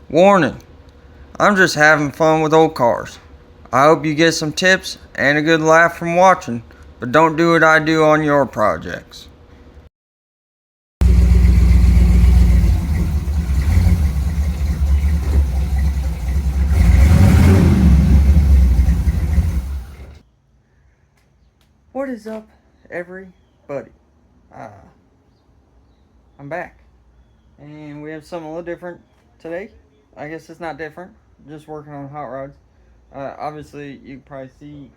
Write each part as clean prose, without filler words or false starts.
Warning, I'm just having fun with old cars. I hope you get some tips and a good laugh from watching, but don't do what I do on your projects. What is up, everybody? Uh, I'm back, and we have something a little different today. I guess it's not different, just working on hot rods. Obviously, you can probably see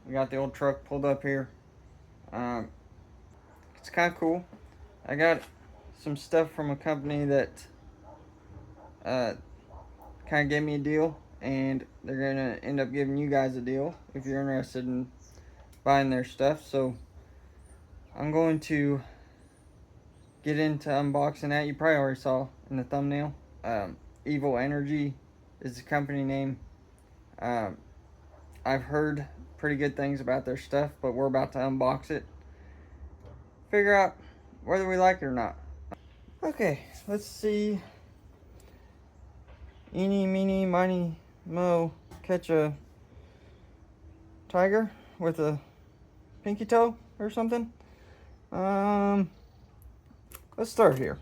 we got the old truck pulled up here. Um, it's kind of cool. I got some stuff from a company that uh, kind of gave me a deal, and they're gonna end up giving you guys a deal if you're interested in buying their stuff. So I'm going to get into unboxing that. You probably already saw in the thumbnail. Evil Energy is the company name. Um, I've heard pretty good things about their stuff, but we're about to unbox it, figure out whether we like it or not. Okay, let's see. Eeny, meeny, miny, mo, catch a tiger with a pinky toe or something. Let's start here.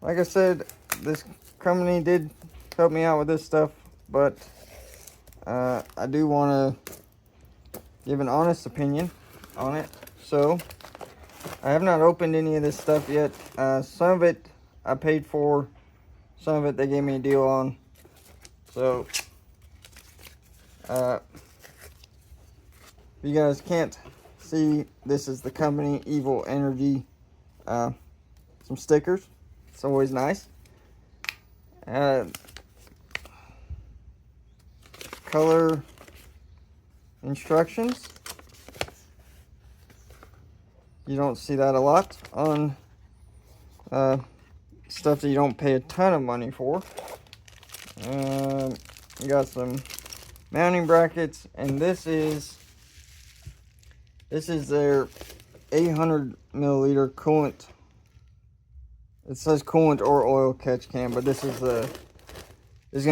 Like I said, this company did help me out with this stuff, but I do want to give an honest opinion on it. So I have not opened any of this stuff yet. Some of it I paid for, some of it they gave me a deal on. So if you guys can't see, this is the company Evil Energy. Some stickers, it's always nice. Color instructions. You don't see that a lot on stuff that you don't pay a ton of money for. You got some mounting brackets, and this is their 800 milliliter coolant. It says coolant or oil catch can, but this is gonna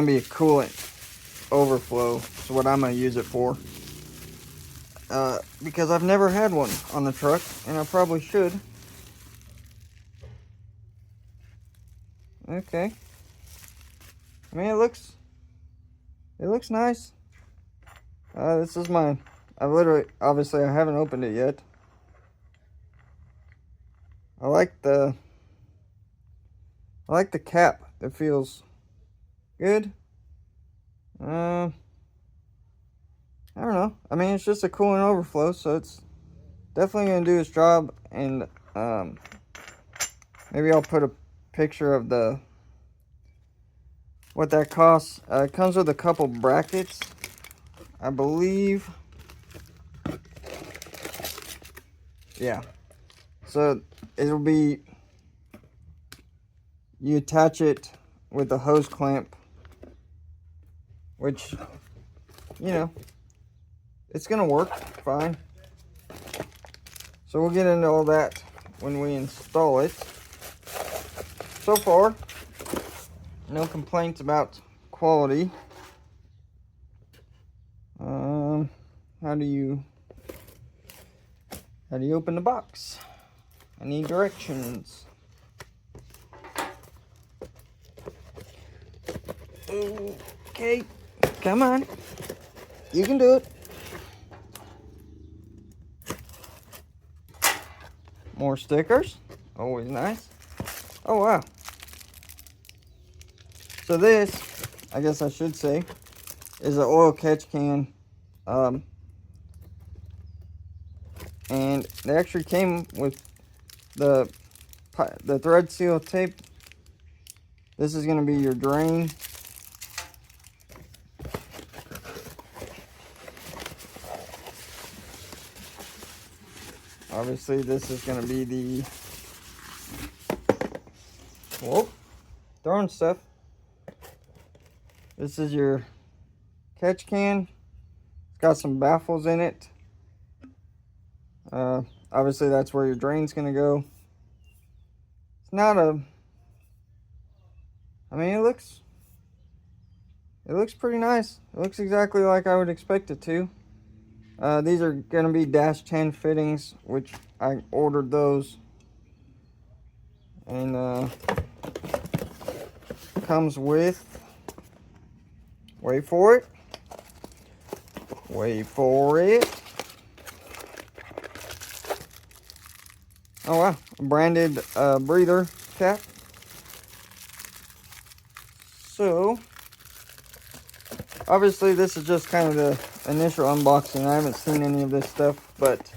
be a coolant overflow. So what I'm gonna use it for, because I've never had one on the truck, and I probably should. Okay. I mean, it looks nice. This is mine. Obviously I haven't opened it yet. I like the cap. It feels good. I don't know. I mean, it's just a coolant overflow, so it's definitely gonna do its job. And maybe I'll put a picture of what that costs. It comes with a couple brackets, I believe. Yeah. So it'll be, you attach it with a hose clamp, which, you know, it's gonna work fine. So we'll get into all that when we install it. So far, no complaints about quality. How do you open the box? I need directions. Okay, come on. You can do it. More stickers. Always nice. Oh, wow. So this, I guess I should say, is an oil catch can. And they actually came with the thread seal tape. This is going to be your drain. Obviously, this is going to be the, whoa, throwing stuff. This is your catch can. It's got some baffles in it. Obviously, that's where your drain's going to go. It's not a, I mean, it looks pretty nice. It looks exactly like I would expect it to. These are going to be -10 fittings, which I ordered those. And comes with, wait for it, oh wow, a branded breather cap. So obviously this is just kind of the initial unboxing. I haven't seen any of this stuff, but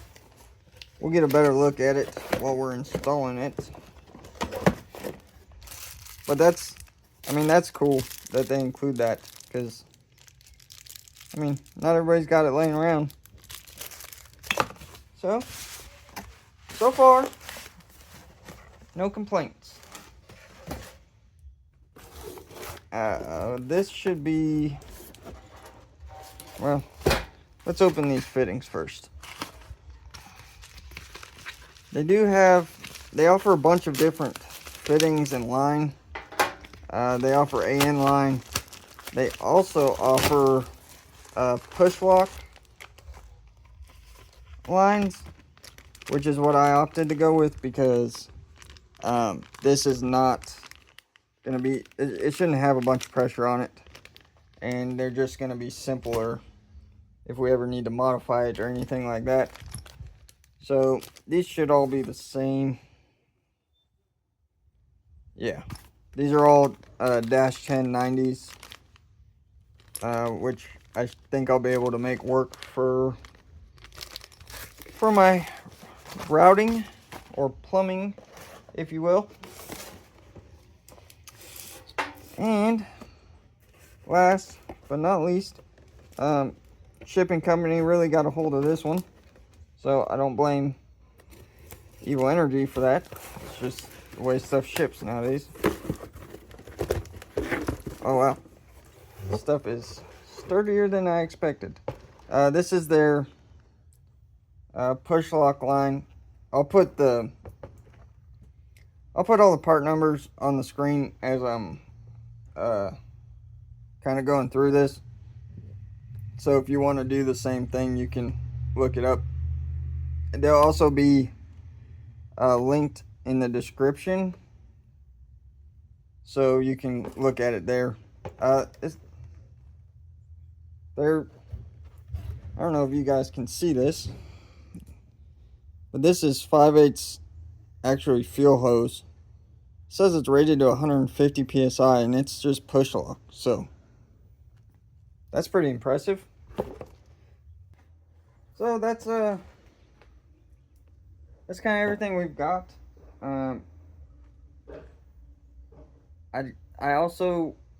we'll get a better look at it while we're installing it. But that's, I mean, that's cool that they include that, because, I mean, not everybody's got it laying around. So far, no complaints. This should be, well, let's open these fittings first. They offer a bunch of different fittings and line. They offer AN line. They also offer push lock lines, which is what I opted to go with, because this is not going to be, it shouldn't have a bunch of pressure on it, and they're just going to be simpler if we ever need to modify it or anything like that. So these should all be the same. Yeah, these are all -1090s, which I think I'll be able to make work for my routing or plumbing, if you will. And last but not least, shipping company really got a hold of this one, so I don't blame Evil Energy for that. It's just the way stuff ships nowadays. Oh wow, this stuff is sturdier than I expected. This is their push lock line. I'll put all the part numbers on the screen as I'm kind of going through this. So if you want to do the same thing, you can look it up. They'll also be linked in the description, so you can look at it there. I don't know if you guys can see this, but this is 5/8 actually fuel hose. It says it's rated to 150 psi, and it's just push lock, so that's pretty impressive. So that's kind of everything we've got. I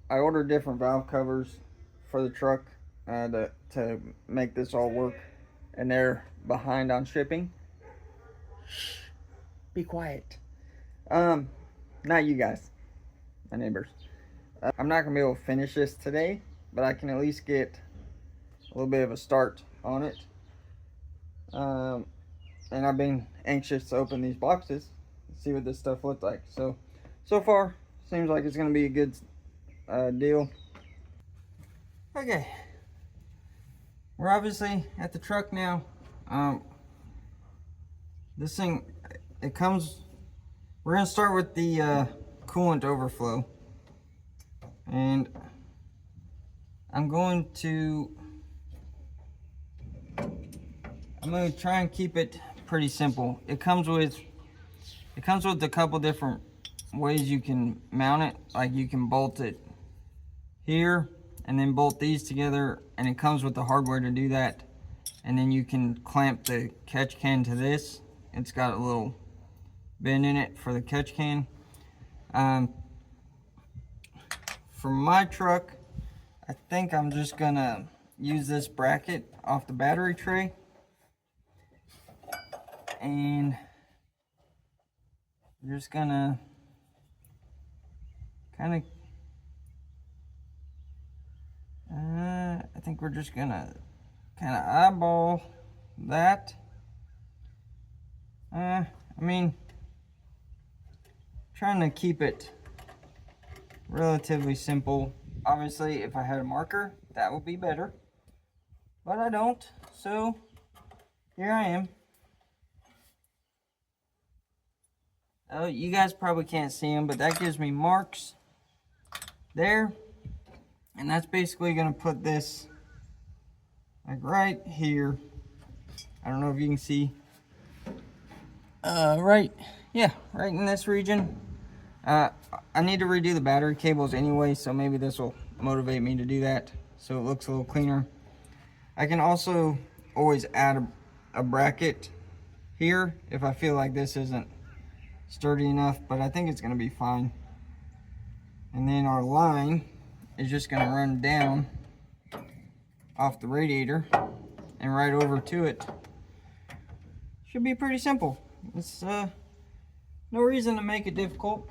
ordered different valve covers for the truck to make this all work, and they're behind on shipping. Shh, be quiet. Not you guys, my neighbors. I'm not gonna be able to finish this today, but I can at least get a little bit of a start on it. And I've been anxious to open these boxes and see what this stuff looks like. So far, seems like it's gonna be a good deal. Okay, we're obviously at the truck now. This thing, it comes, we're gonna start with the coolant overflow, and I'm going to try and keep it pretty simple. It comes with a couple different ways you can mount it. Like, you can bolt it here and then bolt these together, and it comes with the hardware to do that. And then you can clamp the catch can to this. It's got a little bend in it for the catch can. For my truck, I think I'm just gonna use this bracket off the battery tray, and I'm just gonna kind of I think we're just gonna kind of eyeball that. I mean, trying to keep it relatively simple. Obviously, if I had a marker, that would be better. But I don't, so here I am. Oh, you guys probably can't see them, but that gives me marks there. And that's basically going to put this like right here. I don't know if you can see. Right in this region. I need to redo the battery cables anyway, so maybe this will motivate me to do that so it looks a little cleaner. I can also always add a bracket here if I feel like this isn't sturdy enough, but I think it's going to be fine. And then our line is just going to run down off the radiator and right over to it. Should be pretty simple. It's no reason to make it difficult.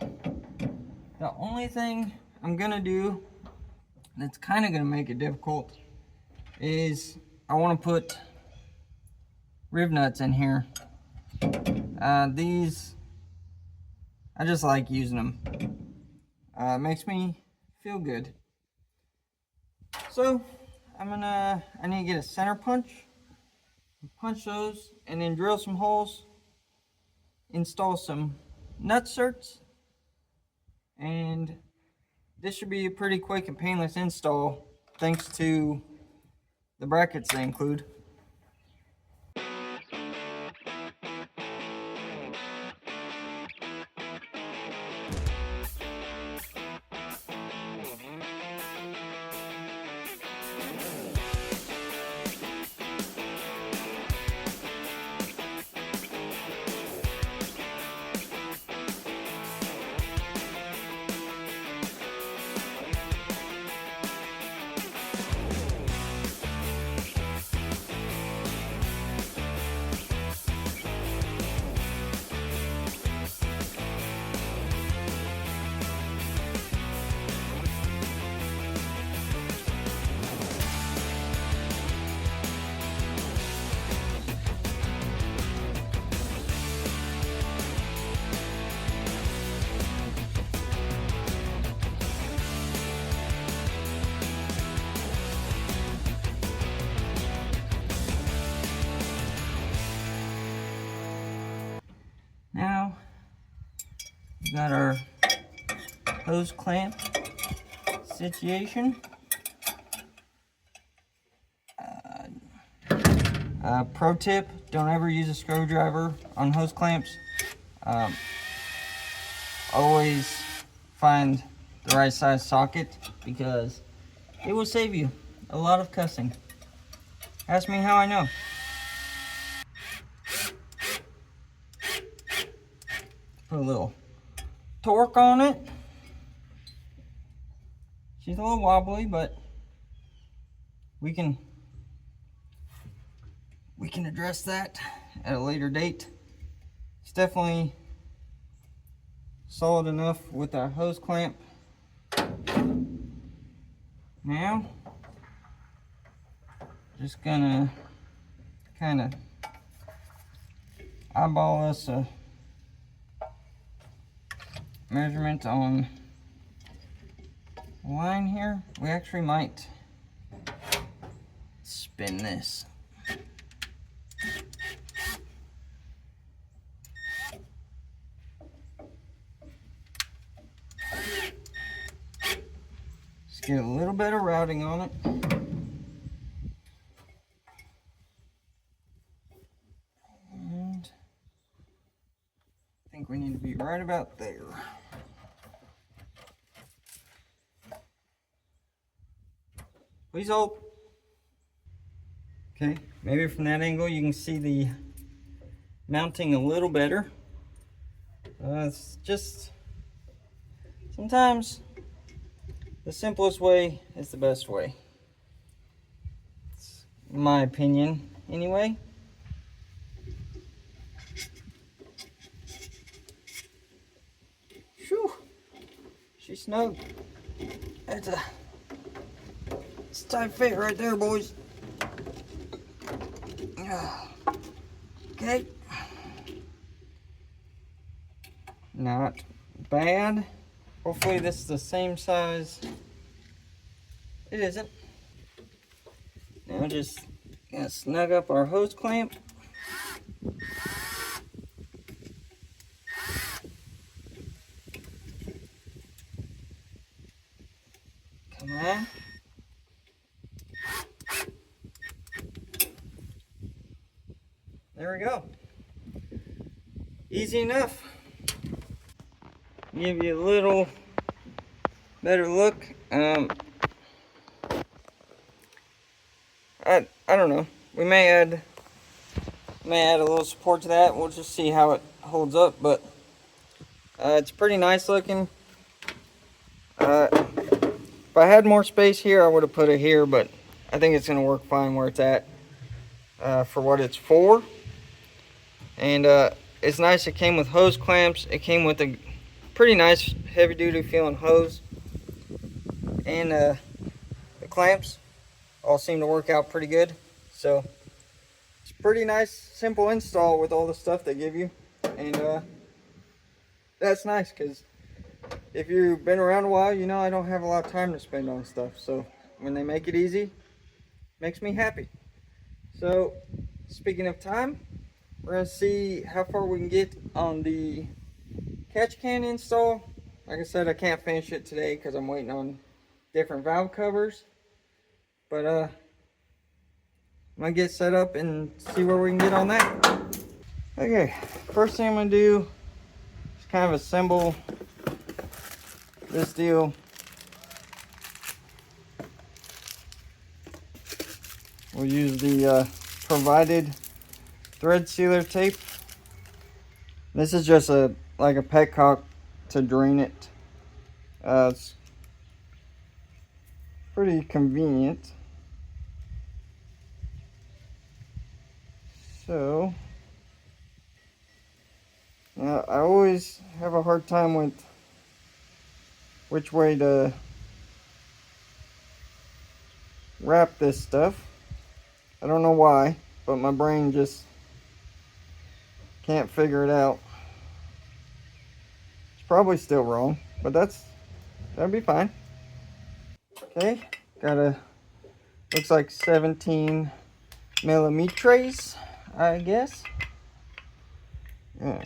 The only thing I'm going to do that's kind of going to make it difficult is I want to put rib nuts in here. These, I just like using them. It makes me feel good. So I need to get a center punch those, and then drill some holes, install some nut certs, and this should be a pretty quick and painless install thanks to the brackets they include. Now, we got our hose clamp situation. Pro tip, don't ever use a screwdriver on hose clamps. Always find the right size socket because it will save you a lot of cussing. Ask me how I know. Put a little torque on it. She's a little wobbly, but we can address that at a later date. It's definitely solid enough with our hose clamp. Now, just gonna kind of eyeball us a measurement on the line here. We actually might spin this. Just get a little bit of routing on it. And I think we need to be right about there. Please hold. Okay, maybe from that angle you can see the mounting a little better. It's just sometimes the simplest way is the best way. It's my opinion, anyway. Whew, she's snug. It's a tight fit right there, boys. Okay. Not bad. Hopefully this is the same size. It isn't. Now just gonna snug up our hose clamp. Come on. There we go. Easy enough. Give you a little better look. I don't know. We may add a little support to that. We'll just see how it holds up, but it's pretty nice looking. If I had more space here, I would have put it here, but I think it's gonna work fine where it's at for what it's for. And it's nice. It came with hose clamps. It came with a pretty nice heavy duty feeling hose, and the clamps all seem to work out pretty good. So it's pretty nice, simple install with all the stuff they give you. And that's nice, because if you've been around a while, you know I don't have a lot of time to spend on stuff. So when they make it easy, it makes me happy. So speaking of time, we're gonna see how far we can get on the catch can install. Like I said, I can't finish it today because I'm waiting on different valve covers. But I'm gonna get set up and see where we can get on that. Okay, first thing I'm gonna do is kind of assemble this deal. We'll use the provided thread sealer tape. This is just like a petcock to drain it. It's pretty convenient. So now I always have a hard time with which way to wrap this stuff. I don't know why, but my brain just can't figure it out. It's probably still wrong, but that'll be fine. Okay, looks like 17 millimeters, I guess. Yeah.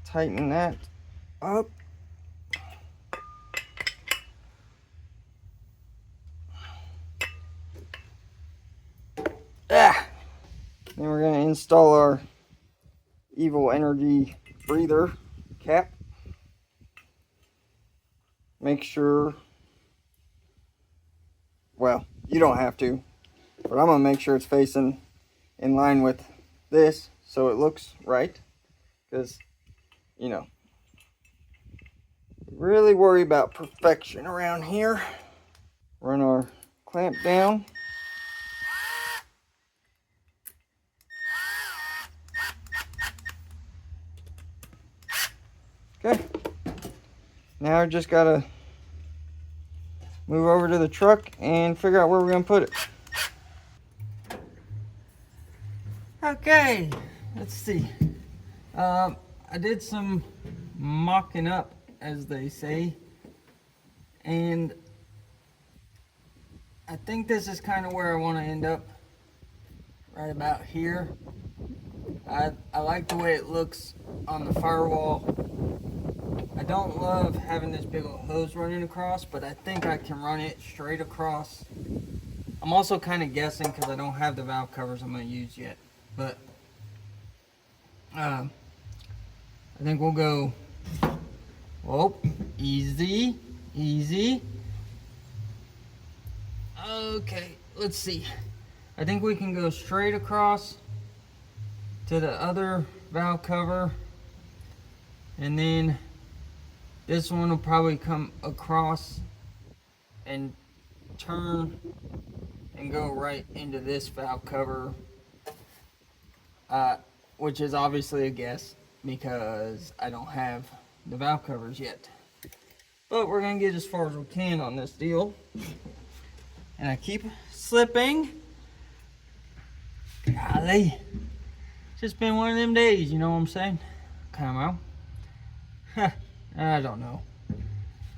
Tighten that up. Then we're going to install our Evil Energy breather cap. Make sure, well, you don't have to, but I'm going to make sure it's facing in line with this so it looks right, because, you know, really worry about perfection around here. Run our clamp down. Okay, now I just gotta move over to the truck and figure out where we're gonna put it. Okay, let's see. I did some mocking up, as they say, and I think this is kind of where I want to end up, right about here. I like the way it looks on the firewall. I don't love having this big old hose running across, but I think I can run it straight across. I'm also kind of guessing because I don't have the valve covers I'm going to use yet, but I think we'll go, whoa, easy. Okay, let's see. I think we can go straight across to the other valve cover, and then this one will probably come across and turn and go right into this valve cover, which is obviously a guess because I don't have the valve covers yet. But we're gonna get as far as we can on this deal. And I keep slipping. Golly. It's just been one of them days, you know what I'm saying? Come on. I don't know.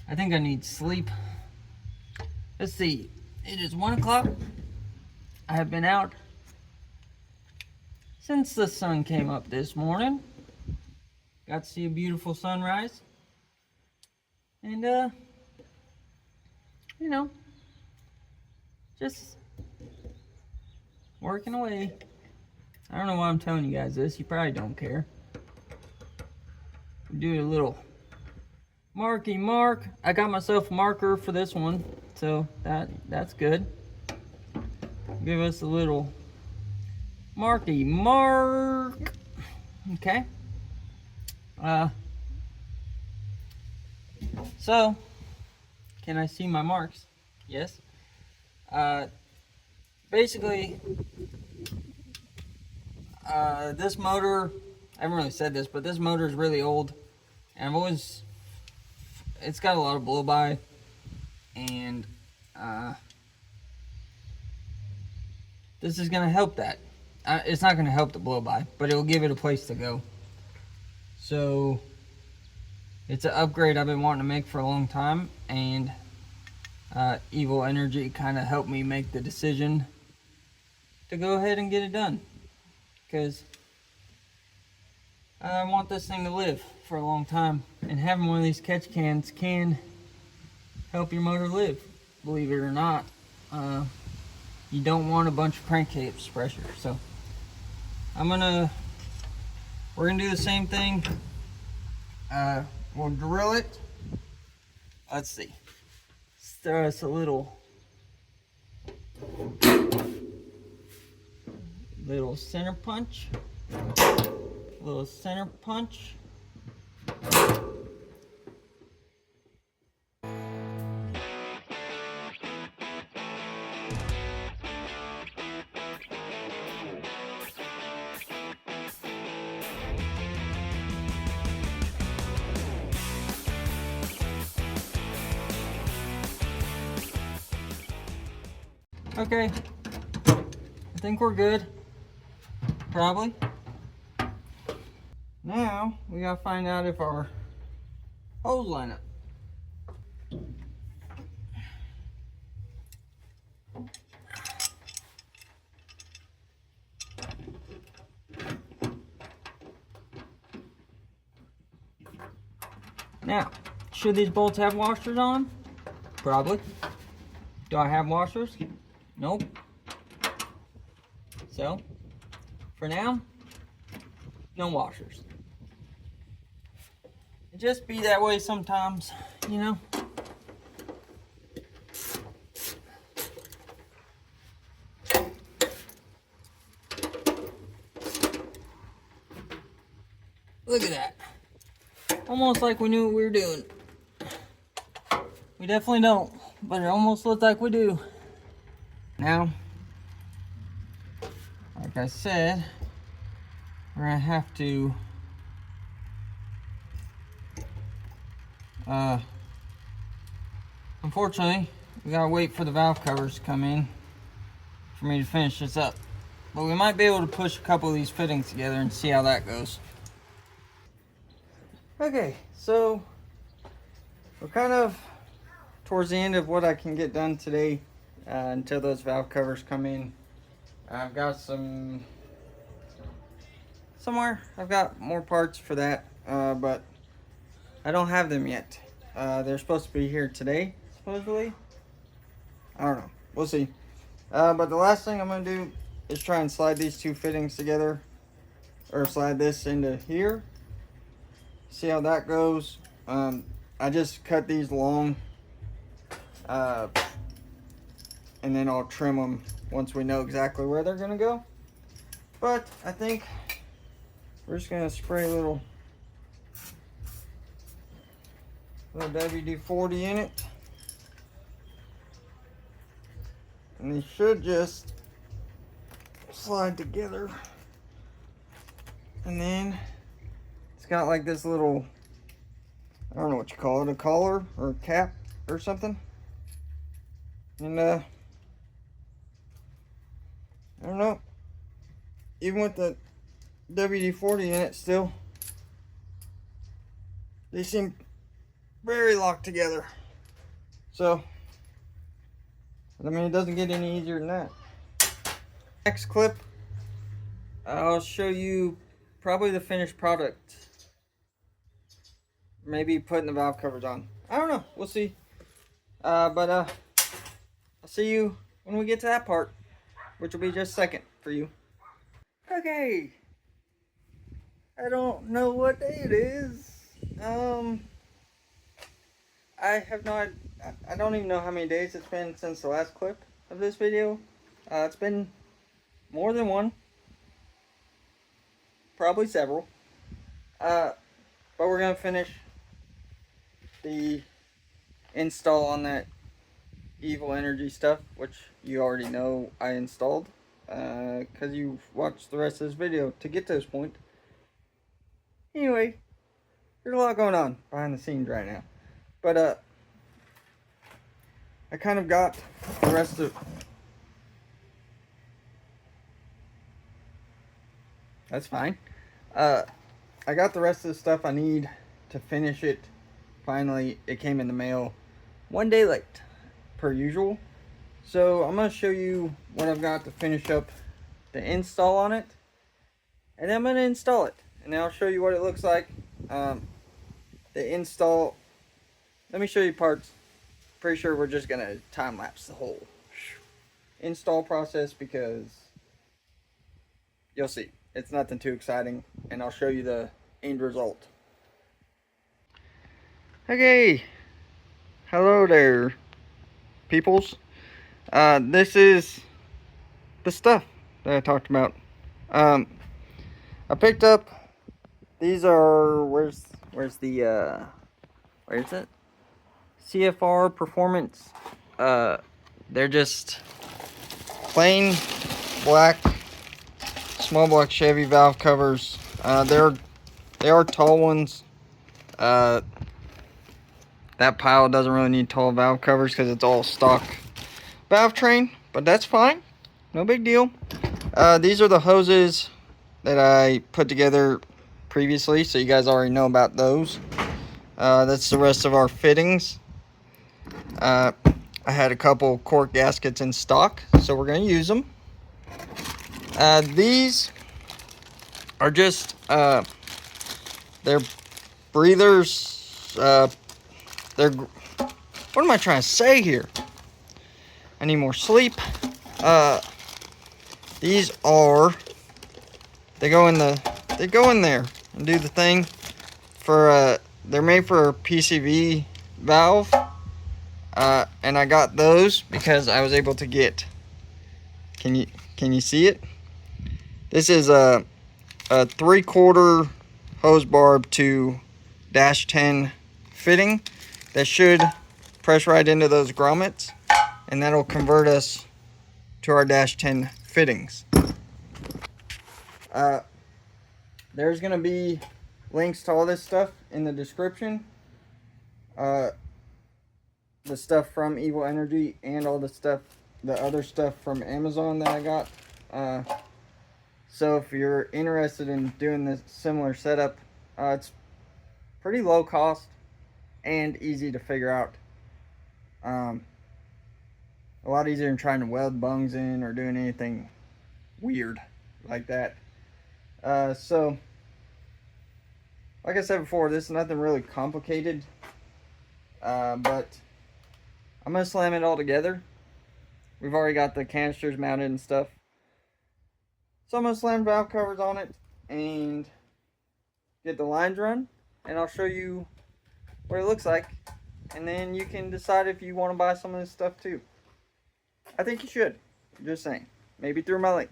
I think I need sleep. Let's see. It is 1 o'clock. I have been out since the sun came up this morning. Got to see a beautiful sunrise. And, you know, just working away. I don't know why I'm telling you guys this. You probably don't care. Do a little marky mark. I got myself a marker for this one, so that's good. Give us a little marky mark. Okay. So can I see my marks? Yes. Basically, this motor, I haven't really said this, but this motor is really old. And it's got a lot of blow by, and this is going to help that. It's not going to help the blow by, but it'll give it a place to go. So it's an upgrade I've been wanting to make for a long time, and Evil Energy kind of helped me make the decision to go ahead and get it done, because I want this thing to live for a long time, and having one of these catch cans can help your motor live, believe it or not. You don't want a bunch of crankcase pressure. So we're gonna do the same thing. We'll drill it. Let's see. Let's throw us a little center punch. Little center punch. Okay, I think we're good, probably. Now, we gotta find out if our hose line up. Now, should these bolts have washers on? Probably. Do I have washers? Nope. So, for now, no washers. It just be that way sometimes, you know? Look at that. Almost like we knew what we were doing. We definitely don't, but it almost looked like we do. Now, like I said, we're gonna have to unfortunately, we gotta wait for the valve covers to come in for me to finish this up. But we might be able to push a couple of these fittings together and see how that goes. Okay, so we're kind of towards the end of what I can get done today until those valve covers come in. I've got I've got more parts for that, but I don't have them yet. They're supposed to be here today, supposedly. I don't know. We'll see. But the last thing I'm going to do is try and slide these two fittings together, or slide this into here. See how that goes. I just cut these long, and then I'll trim them once we know exactly where they're going to go. But I think we're just going to spray a little WD-40 in it. And they should just slide together. And then it's got like this little, I don't know what you call it, a collar or a cap or something. And I don't know, even with the WD-40 in it still, they seem very locked together. So, I mean, it doesn't get any easier than that. Next clip, I'll show you probably the finished product. Maybe putting the valve covers on. I don't know. We'll see. But I'll see you when we get to that part, which will be just a second for you. Okay. I don't know what day it is. I have not. I don't even know how many days it's been since the last clip of this video. It's been more than one. Probably several. But we're gonna finish the install on that Evil Energy stuff, which you already know I installed, because you watched the rest of this video to get to this point. Anyway, there's a lot going on behind the scenes right now, but I kind of got the rest of. That's fine. I got the rest of the stuff I need to finish it. Finally, it came in the mail 1 day late, per usual. So I'm going to show you what I've got to finish up the install on it. And then I'm going to install it. And then I'll show you what it looks like. The install, let me show you parts. Pretty sure we're just going to time lapse the whole install process because you'll see. It's nothing too exciting. And I'll show you the end result. Okay. Hello there, peoples. This is the stuff that I talked about. I picked up, these are, where's the, where is it? CFR Performance. They're just plain black, small block Chevy valve covers. They are tall ones. That pile doesn't really need tall valve covers because it's all stock valve train, but that's fine. No big deal. These are the hoses that I put together previously, so you guys already know about those. That's the rest of our fittings. I had a couple cork gaskets in stock, so we're going to use them. These are just, they're breathers. What am I trying to say here? I need more sleep. These are, they go in there and do the thing for, they're made for a PCV valve. And I got those because I was able to get, can you see it? This is a 3/4 hose barb to -10 fitting that should press right into those grommets, and that'll convert us to our -10 fittings. There's gonna be links to all this stuff in the description. The stuff from Evil Energy and all the other stuff from Amazon that I got. So if you're interested in doing this similar setup, it's pretty low cost and easy to figure out. A lot easier than trying to weld bungs in or doing anything weird like that. So like I said before, this is nothing really complicated, but I'm gonna slam it all together. We've already got the canisters mounted and stuff, so I'm gonna slam valve covers on it and get the lines run, and I'll show you what it looks like, and then you can decide if you want to buy some of this stuff too. I think you should. Just saying. Maybe through my link.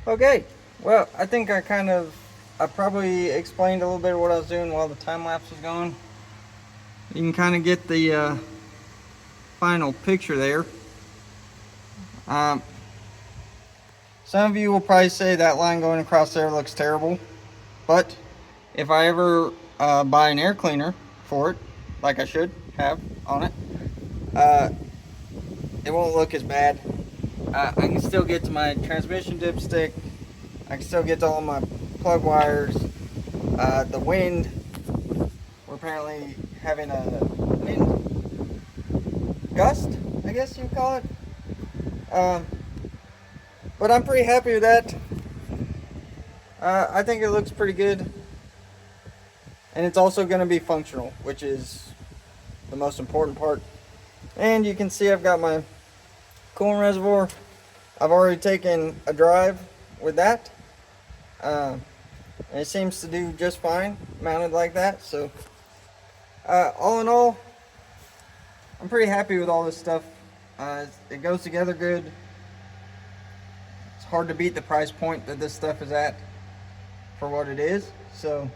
Okay, well, I think I kind of I probably explained a little bit of what I was doing while the time lapse was going. You can kind of get the final picture there. Some of you will probably say that line going across there looks terrible, but if I ever buy an air cleaner for it, like I should have on it, it won't look as bad. I can still get to my transmission dipstick. I can still get to all my plug wires. The wind, we're apparently having a wind gust, I guess you call it. But I'm pretty happy with that. I think it looks pretty good. And it's also going to be functional, which is the most important part. And you can see I've got my coolant reservoir. I've already taken a drive with that. And it seems to do just fine mounted like that. So all in all, I'm pretty happy with all this stuff. It goes together good. It's hard to beat the price point that this stuff is at for what it is. So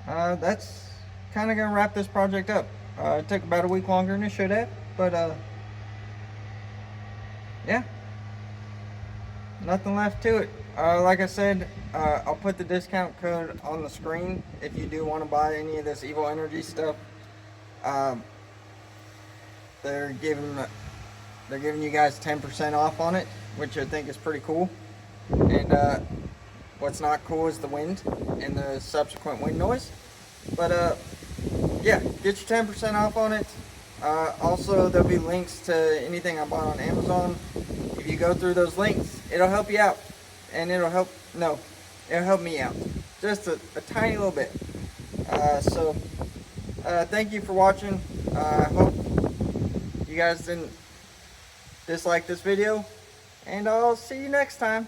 that's kind of gonna wrap this project up. It took about a week longer than it should have, but yeah, nothing left to it. Like I said, I'll put the discount code on the screen if you do want to buy any of this Evil Energy stuff. They're giving you guys 10% off on it, which I think is pretty cool. And what's not cool is the wind and the subsequent wind noise. But yeah, get your 10% off on it. Also, there'll be links to anything I bought on Amazon. If you go through those links, it'll help you out. And it'll help me out. Just a tiny little bit. So thank you for watching. I hope you guys didn't dislike this video. And I'll see you next time.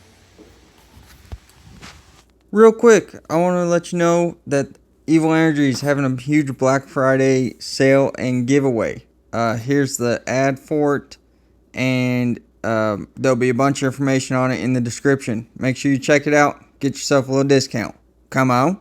Real quick, I want to let you know that Evil Energy is having a huge Black Friday sale and giveaway. Here's the ad for it, and there'll be a bunch of information on it in the description. Make sure you check it out. Get yourself a little discount. Come on.